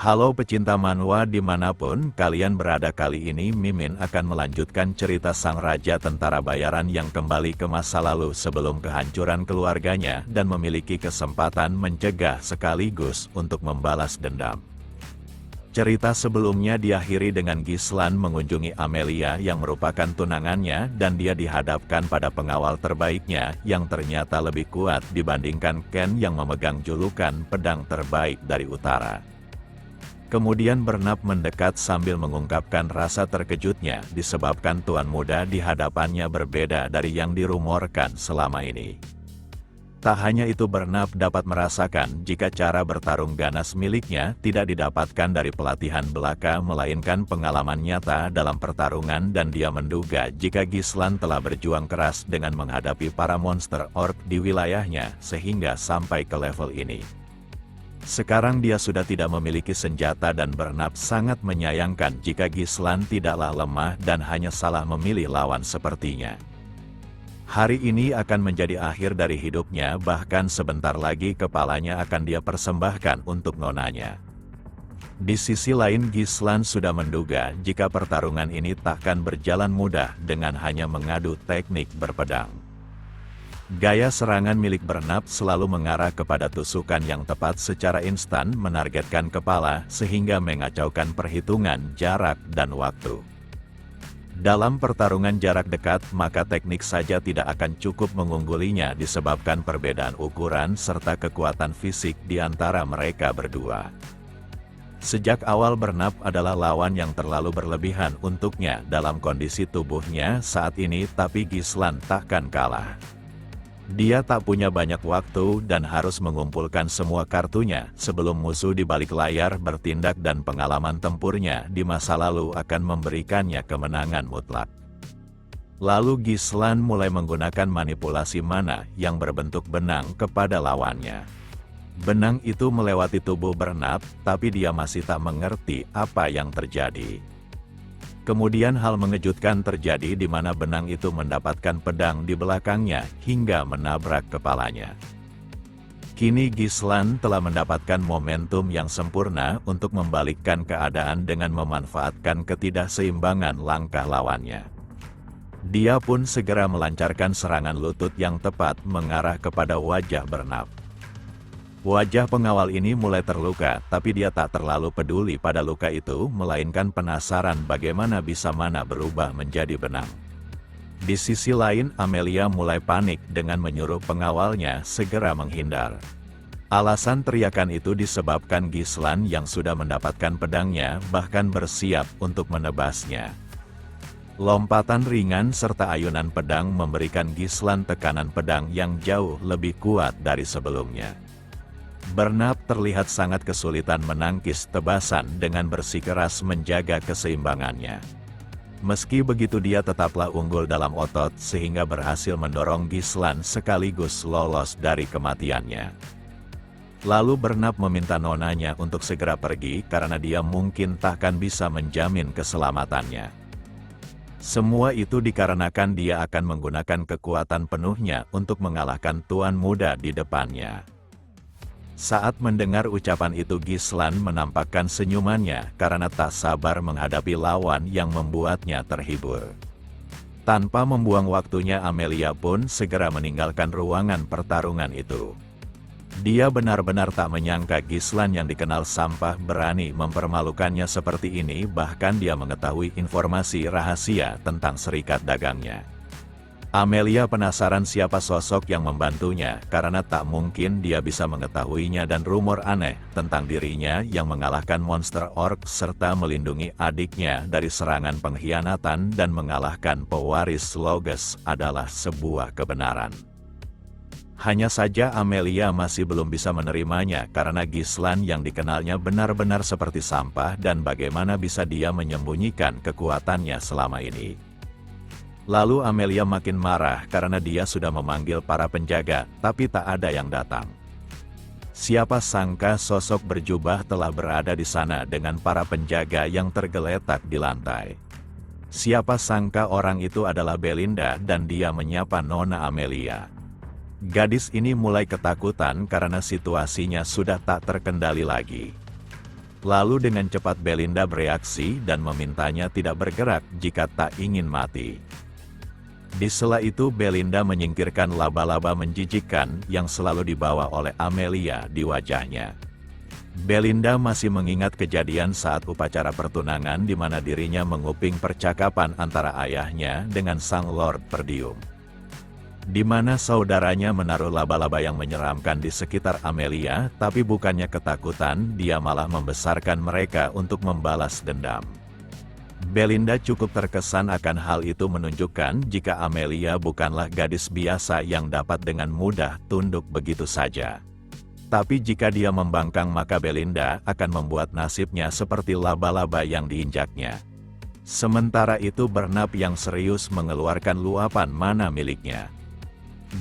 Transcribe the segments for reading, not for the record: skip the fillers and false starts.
Halo pecinta manhwa dimanapun kalian berada, kali ini Mimin akan melanjutkan cerita sang raja tentara bayaran yang kembali ke masa lalu sebelum kehancuran keluarganya dan memiliki kesempatan mencegah sekaligus untuk membalas dendam. Cerita sebelumnya diakhiri dengan Gislan mengunjungi Amelia yang merupakan tunangannya dan dia dihadapkan pada pengawal terbaiknya yang ternyata lebih kuat dibandingkan Ken yang memegang julukan pedang terbaik dari utara. Kemudian Bernap mendekat sambil mengungkapkan rasa terkejutnya disebabkan tuan muda di hadapannya berbeda dari yang dirumorkan selama ini. Tak hanya itu, Bernap dapat merasakan jika cara bertarung ganas miliknya tidak didapatkan dari pelatihan belaka melainkan pengalaman nyata dalam pertarungan, dan dia menduga jika Gislan telah berjuang keras dengan menghadapi para monster orc di wilayahnya sehingga sampai ke level ini. Sekarang dia sudah tidak memiliki senjata dan Bernap sangat menyayangkan jika Gislan tidaklah lemah dan hanya salah memilih lawan sepertinya. Hari ini akan menjadi akhir dari hidupnya, bahkan sebentar lagi kepalanya akan dia persembahkan untuk nonanya. Di sisi lain Gislan sudah menduga jika pertarungan ini takkan berjalan mudah dengan hanya mengadu teknik berpedang. Gaya serangan milik Bernap selalu mengarah kepada tusukan yang tepat secara instan menargetkan kepala sehingga mengacaukan perhitungan jarak dan waktu. Dalam pertarungan jarak dekat, maka teknik saja tidak akan cukup mengunggulinya disebabkan perbedaan ukuran serta kekuatan fisik di antara mereka berdua. Sejak awal Bernap adalah lawan yang terlalu berlebihan untuknya dalam kondisi tubuhnya saat ini, tapi Gislan takkan kalah. Dia tak punya banyak waktu dan harus mengumpulkan semua kartunya sebelum musuh di balik layar bertindak, dan pengalaman tempurnya di masa lalu akan memberikannya kemenangan mutlak. Lalu Gislan mulai menggunakan manipulasi mana yang berbentuk benang kepada lawannya. Benang itu melewati tubuh Bernap, tapi dia masih tak mengerti apa yang terjadi. Kemudian hal mengejutkan terjadi di mana benang itu mendapatkan pedang di belakangnya hingga menabrak kepalanya. Kini Gislan telah mendapatkan momentum yang sempurna untuk membalikkan keadaan dengan memanfaatkan ketidakseimbangan langkah lawannya. Dia pun segera melancarkan serangan lutut yang tepat mengarah kepada wajah Bernap. Wajah pengawal ini mulai terluka, tapi dia tak terlalu peduli pada luka itu, melainkan penasaran bagaimana bisa mana berubah menjadi benang. Di sisi lain, Amelia mulai panik dengan menyuruh pengawalnya segera menghindar. Alasan teriakan itu disebabkan Gislan yang sudah mendapatkan pedangnya bahkan bersiap untuk menebasnya. Lompatan ringan serta ayunan pedang memberikan Gislan tekanan pedang yang jauh lebih kuat dari sebelumnya. Bernap terlihat sangat kesulitan menangkis tebasan dengan bersikeras menjaga keseimbangannya. Meski begitu dia tetaplah unggul dalam otot sehingga berhasil mendorong Gislan sekaligus lolos dari kematiannya. Lalu Bernap meminta nonanya untuk segera pergi karena dia mungkin takkan bisa menjamin keselamatannya. Semua itu dikarenakan dia akan menggunakan kekuatan penuhnya untuk mengalahkan tuan muda di depannya. Saat mendengar ucapan itu Gislan menampakkan senyumannya karena tak sabar menghadapi lawan yang membuatnya terhibur. Tanpa membuang waktunya Amelia pun segera meninggalkan ruangan pertarungan itu. Dia benar-benar tak menyangka Gislan yang dikenal sampah berani mempermalukannya seperti ini, bahkan dia mengetahui informasi rahasia tentang serikat dagangnya. Amelia penasaran siapa sosok yang membantunya karena tak mungkin dia bisa mengetahuinya, dan rumor aneh tentang dirinya yang mengalahkan monster orc serta melindungi adiknya dari serangan pengkhianatan dan mengalahkan pewaris Slogus adalah sebuah kebenaran. Hanya saja Amelia masih belum bisa menerimanya karena Gislan yang dikenalnya benar-benar seperti sampah, dan bagaimana bisa dia menyembunyikan kekuatannya selama ini. Lalu Amelia makin marah karena dia sudah memanggil para penjaga, tapi tak ada yang datang. Siapa sangka sosok berjubah telah berada di sana dengan para penjaga yang tergeletak di lantai. Siapa sangka orang itu adalah Belinda dan dia menyapa Nona Amelia. Gadis ini mulai ketakutan karena situasinya sudah tak terkendali lagi. Lalu dengan cepat Belinda bereaksi dan memintanya tidak bergerak jika tak ingin mati. Di sela itu Belinda menyingkirkan laba-laba menjijikkan yang selalu dibawa oleh Amelia di wajahnya. Belinda masih mengingat kejadian saat upacara pertunangan di mana dirinya menguping percakapan antara ayahnya dengan sang Lord Perdium. Di mana saudaranya menaruh laba-laba yang menyeramkan di sekitar Amelia, tapi bukannya ketakutan, dia malah membesarkan mereka untuk membalas dendam. Belinda cukup terkesan akan hal itu menunjukkan jika Amelia bukanlah gadis biasa yang dapat dengan mudah tunduk begitu saja. Tapi jika dia membangkang maka Belinda akan membuat nasibnya seperti laba-laba yang diinjaknya. Sementara itu Bernab yang serius mengeluarkan luapan mana miliknya.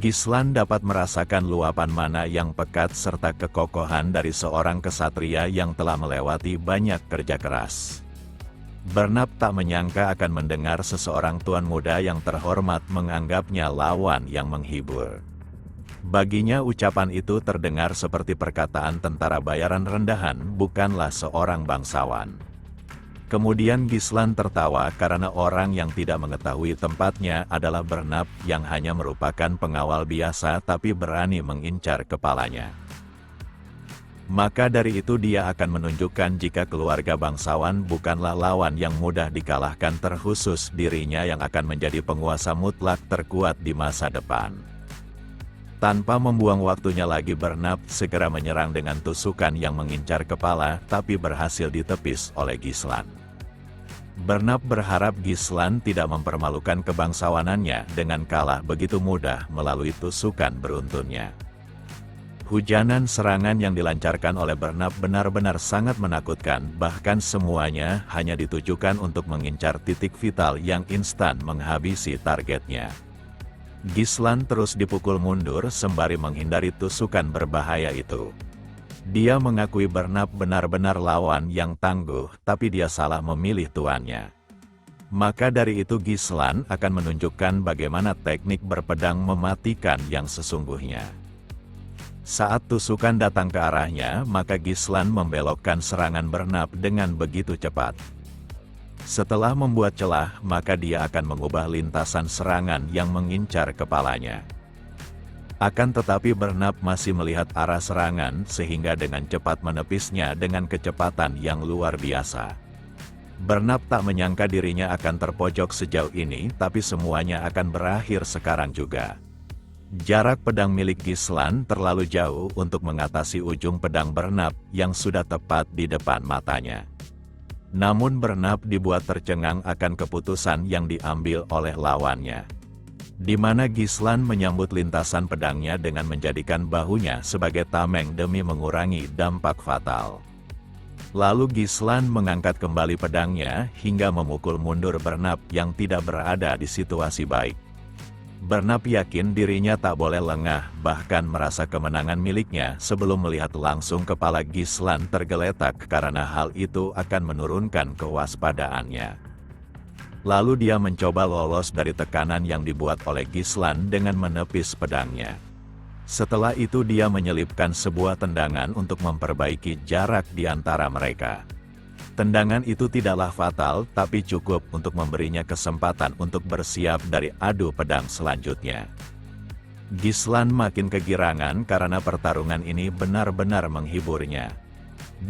Gislan dapat merasakan luapan mana yang pekat serta kekokohan dari seorang kesatria yang telah melewati banyak kerja keras. Bernab tak menyangka akan mendengar seseorang tuan muda yang terhormat menganggapnya lawan yang menghibur. Baginya ucapan itu terdengar seperti perkataan tentara bayaran rendahan, bukanlah seorang bangsawan. Kemudian Gislan tertawa karena orang yang tidak mengetahui tempatnya adalah Bernab yang hanya merupakan pengawal biasa tapi berani mengincar kepalanya. Maka dari itu dia akan menunjukkan jika keluarga bangsawan bukanlah lawan yang mudah dikalahkan, terkhusus dirinya yang akan menjadi penguasa mutlak terkuat di masa depan. Tanpa membuang waktunya lagi Bernab segera menyerang dengan tusukan yang mengincar kepala tapi berhasil ditepis oleh Gislan. Bernab berharap Gislan tidak mempermalukan kebangsawanannya dengan kalah begitu mudah melalui tusukan beruntunnya. Hujanan serangan yang dilancarkan oleh Bernab benar-benar sangat menakutkan, bahkan semuanya hanya ditujukan untuk mengincar titik vital yang instan menghabisi targetnya. Gislan terus dipukul mundur sembari menghindari tusukan berbahaya itu. Dia mengakui Bernab benar-benar lawan yang tangguh, tapi dia salah memilih tuannya. Maka dari itu Gislan akan menunjukkan bagaimana teknik berpedang mematikan yang sesungguhnya. Saat tusukan datang ke arahnya, maka Gislan membelokkan serangan Bernab dengan begitu cepat. Setelah membuat celah, maka dia akan mengubah lintasan serangan yang mengincar kepalanya. Akan tetapi Bernab masih melihat arah serangan sehingga dengan cepat menepisnya dengan kecepatan yang luar biasa. Bernab tak menyangka dirinya akan terpojok sejauh ini, tapi semuanya akan berakhir sekarang juga. Jarak pedang milik Gislan terlalu jauh untuk mengatasi ujung pedang Bernab yang sudah tepat di depan matanya. Namun Bernab dibuat tercengang akan keputusan yang diambil oleh lawannya. Di mana Gislan menyambut lintasan pedangnya dengan menjadikan bahunya sebagai tameng demi mengurangi dampak fatal. Lalu Gislan mengangkat kembali pedangnya hingga memukul mundur Bernab yang tidak berada di situasi baik. Bernab yakin dirinya tak boleh lengah, bahkan merasa kemenangan miliknya sebelum melihat langsung kepala Gislan tergeletak karena hal itu akan menurunkan kewaspadaannya. Lalu dia mencoba lolos dari tekanan yang dibuat oleh Gislan dengan menepis pedangnya. Setelah itu dia menyelipkan sebuah tendangan untuk memperbaiki jarak di antara mereka. Tendangan itu tidaklah fatal, tapi cukup untuk memberinya kesempatan untuk bersiap dari adu pedang selanjutnya. Gislan makin kegirangan karena pertarungan ini benar-benar menghiburnya.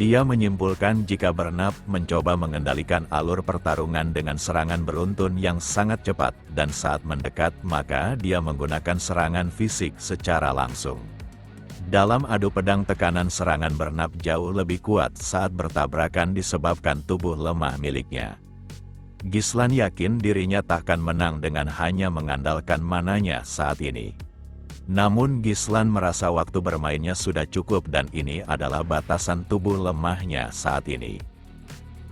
Dia menyimpulkan jika Bernab mencoba mengendalikan alur pertarungan dengan serangan beruntun yang sangat cepat, dan saat mendekat maka dia menggunakan serangan fisik secara langsung. Dalam adu pedang tekanan serangan Bernab jauh lebih kuat saat bertabrakan disebabkan tubuh lemah miliknya. Gislan yakin dirinya takkan menang dengan hanya mengandalkan mananya saat ini. Namun Gislan merasa waktu bermainnya sudah cukup dan ini adalah batasan tubuh lemahnya saat ini.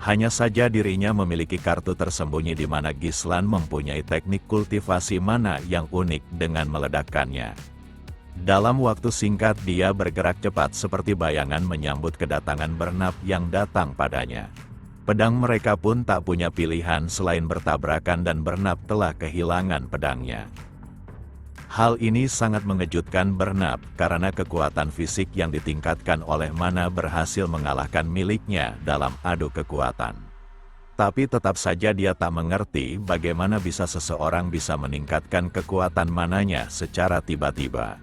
Hanya saja dirinya memiliki kartu tersembunyi di mana Gislan mempunyai teknik kultivasi mana yang unik dengan meledakkannya. Dalam waktu singkat dia bergerak cepat seperti bayangan menyambut kedatangan Bernab yang datang padanya. Pedang mereka pun tak punya pilihan selain bertabrakan dan Bernab telah kehilangan pedangnya. Hal ini sangat mengejutkan Bernab karena kekuatan fisik yang ditingkatkan oleh Mana berhasil mengalahkan miliknya dalam adu kekuatan. Tapi tetap saja dia tak mengerti bagaimana bisa seseorang bisa meningkatkan kekuatan mananya secara tiba-tiba.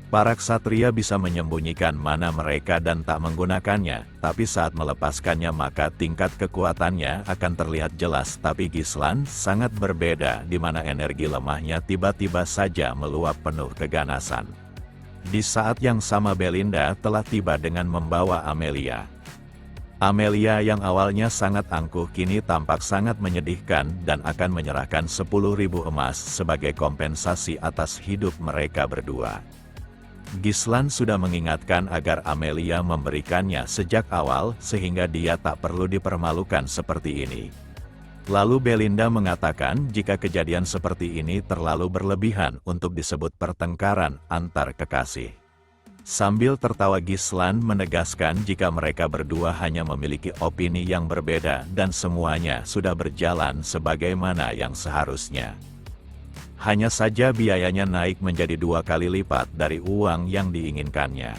Para ksatria bisa menyembunyikan mana mereka dan tak menggunakannya, tapi saat melepaskannya maka tingkat kekuatannya akan terlihat jelas. Tapi Gislan sangat berbeda, di mana energi lemahnya tiba-tiba saja meluap penuh keganasan. Di saat yang sama Belinda telah tiba dengan membawa Amelia. Amelia yang awalnya sangat angkuh kini tampak sangat menyedihkan dan akan menyerahkan 10.000 emas sebagai kompensasi atas hidup mereka berdua. Gislan sudah mengingatkan agar Amelia memberikannya sejak awal sehingga dia tak perlu dipermalukan seperti ini. Lalu Belinda mengatakan jika kejadian seperti ini terlalu berlebihan untuk disebut pertengkaran antar kekasih. Sambil tertawa Gislan menegaskan jika mereka berdua hanya memiliki opini yang berbeda dan semuanya sudah berjalan sebagaimana yang seharusnya. Hanya saja biayanya naik menjadi 2 kali lipat dari uang yang diinginkannya.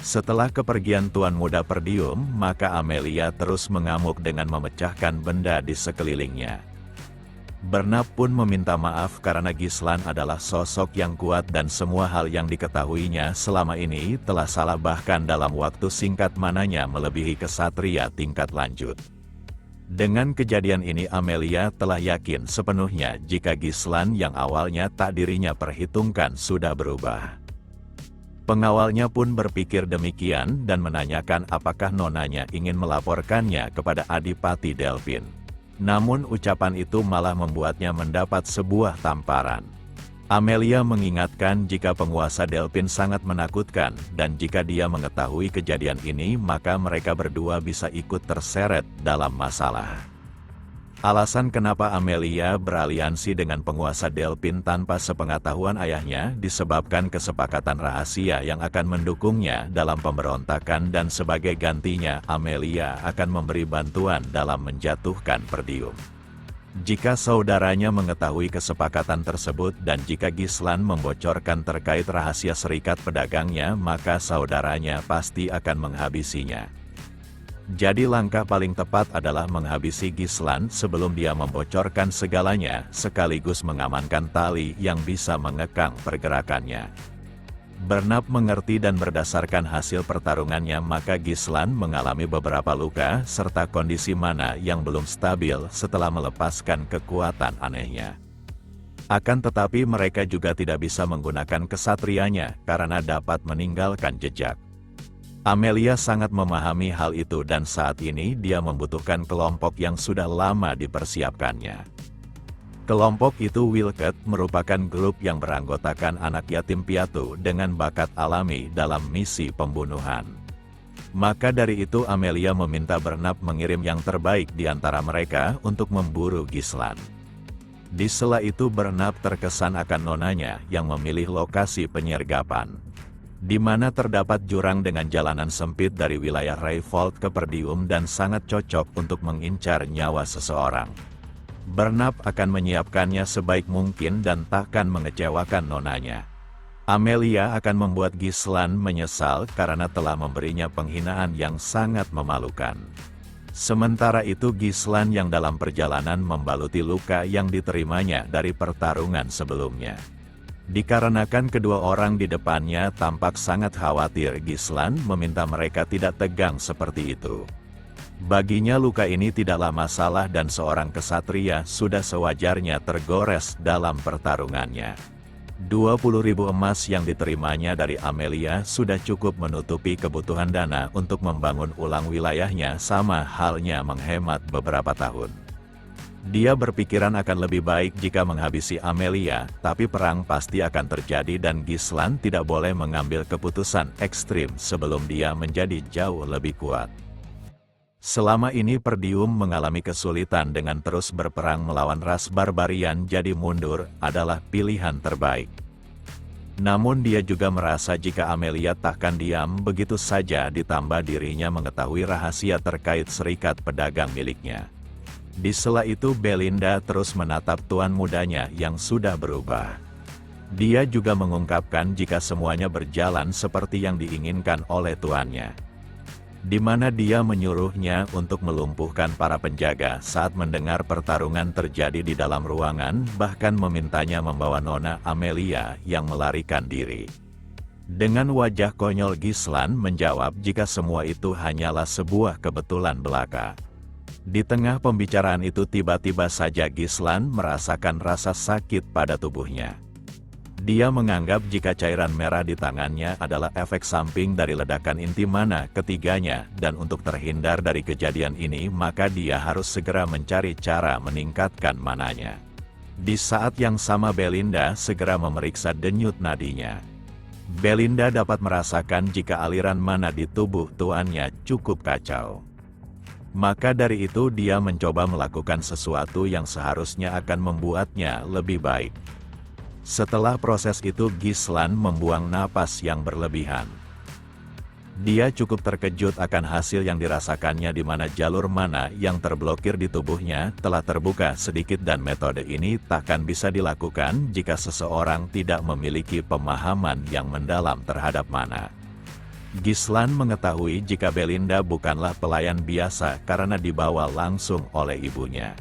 Setelah kepergian Tuan Muda Perdium, maka Amelia terus mengamuk dengan memecahkan benda di sekelilingnya. Bernab pun meminta maaf karena Gislan adalah sosok yang kuat dan semua hal yang diketahuinya selama ini telah salah, bahkan dalam waktu singkat mananya melebihi kesatria tingkat lanjut. Dengan kejadian ini Amelia telah yakin sepenuhnya jika Gislan yang awalnya tak dirinya perhitungkan sudah berubah. Pengawalnya pun berpikir demikian dan menanyakan apakah nonanya ingin melaporkannya kepada Adipati Delphin. Namun ucapan itu malah membuatnya mendapat sebuah tamparan. Amelia mengingatkan jika penguasa Delphin sangat menakutkan, dan jika dia mengetahui kejadian ini maka mereka berdua bisa ikut terseret dalam masalah. Alasan kenapa Amelia beraliansi dengan penguasa Delphin tanpa sepengetahuan ayahnya disebabkan kesepakatan rahasia yang akan mendukungnya dalam pemberontakan, dan sebagai gantinya Amelia akan memberi bantuan dalam menjatuhkan Perdium. Jika saudaranya mengetahui kesepakatan tersebut dan jika Gislan membocorkan terkait rahasia serikat pedagangnya, maka saudaranya pasti akan menghabisinya. Jadi langkah paling tepat adalah menghabisi Gislan sebelum dia membocorkan segalanya, sekaligus mengamankan tali yang bisa mengekang pergerakannya. Bernab mengerti dan berdasarkan hasil pertarungannya maka Gislan mengalami beberapa luka serta kondisi mana yang belum stabil setelah melepaskan kekuatan anehnya. Akan tetapi mereka juga tidak bisa menggunakan kesatrianya karena dapat meninggalkan jejak. Amelia sangat memahami hal itu dan saat ini dia membutuhkan kelompok yang sudah lama dipersiapkannya. Kelompok itu Wilket merupakan grup yang beranggotakan anak yatim piatu dengan bakat alami dalam misi pembunuhan. Maka dari itu Amelia meminta Bernab mengirim yang terbaik di antara mereka untuk memburu Gislan. Di sela itu Bernab terkesan akan nonanya yang memilih lokasi penyergapan, di mana terdapat jurang dengan jalanan sempit dari wilayah Rayvold ke Perdium dan sangat cocok untuk mengincar nyawa seseorang. Bernab akan menyiapkannya sebaik mungkin dan takkan mengecewakan nonanya. Amelia akan membuat Gislan menyesal karena telah memberinya penghinaan yang sangat memalukan. Sementara itu Gislan yang dalam perjalanan membaluti luka yang diterimanya dari pertarungan sebelumnya. Dikarenakan kedua orang di depannya tampak sangat khawatir, Gislan meminta mereka tidak tegang seperti itu. Baginya luka ini tidaklah masalah dan seorang kesatria sudah sewajarnya tergores dalam pertarungannya. 20.000 emas yang diterimanya dari Amelia sudah cukup menutupi kebutuhan dana untuk membangun ulang wilayahnya, sama halnya menghemat beberapa tahun. Dia berpikiran akan lebih baik jika menghabisi Amelia, tapi perang pasti akan terjadi dan Gislan tidak boleh mengambil keputusan ekstrim sebelum dia menjadi jauh lebih kuat. Selama ini Perdium mengalami kesulitan dengan terus berperang melawan ras barbarian, jadi mundur adalah pilihan terbaik. Namun dia juga merasa jika Amelia takkan diam begitu saja, ditambah dirinya mengetahui rahasia terkait serikat pedagang miliknya. Di sela itu Belinda terus menatap tuan mudanya yang sudah berubah. Dia juga mengungkapkan jika semuanya berjalan seperti yang diinginkan oleh tuannya, di mana dia menyuruhnya untuk melumpuhkan para penjaga saat mendengar pertarungan terjadi di dalam ruangan, bahkan memintanya membawa Nona Amelia yang melarikan diri. Dengan wajah konyol Gislan menjawab jika semua itu hanyalah sebuah kebetulan belaka. Di tengah pembicaraan itu tiba-tiba saja Gislan merasakan rasa sakit pada tubuhnya. Dia menganggap jika cairan merah di tangannya adalah efek samping dari ledakan inti mana ketiganya, dan untuk terhindar dari kejadian ini maka dia harus segera mencari cara meningkatkan mananya. Di saat yang sama Belinda segera memeriksa denyut nadinya. Belinda dapat merasakan jika aliran mana di tubuh tuannya cukup kacau. Maka dari itu dia mencoba melakukan sesuatu yang seharusnya akan membuatnya lebih baik. Setelah proses itu Gislan membuang napas yang berlebihan. Dia cukup terkejut akan hasil yang dirasakannya di mana jalur mana yang terblokir di tubuhnya telah terbuka sedikit, dan metode ini takkan bisa dilakukan jika seseorang tidak memiliki pemahaman yang mendalam terhadap mana. Gislan mengetahui jika Belinda bukanlah pelayan biasa karena dibawa langsung oleh ibunya.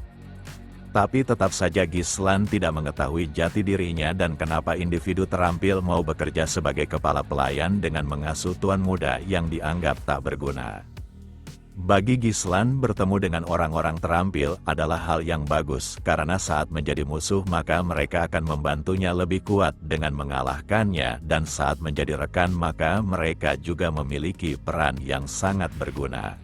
Tapi tetap saja Gislan tidak mengetahui jati dirinya dan kenapa individu terampil mau bekerja sebagai kepala pelayan dengan mengasuh tuan muda yang dianggap tak berguna. Bagi Gislan, bertemu dengan orang-orang terampil adalah hal yang bagus, karena saat menjadi musuh maka mereka akan membantunya lebih kuat dengan mengalahkannya, dan saat menjadi rekan maka mereka juga memiliki peran yang sangat berguna.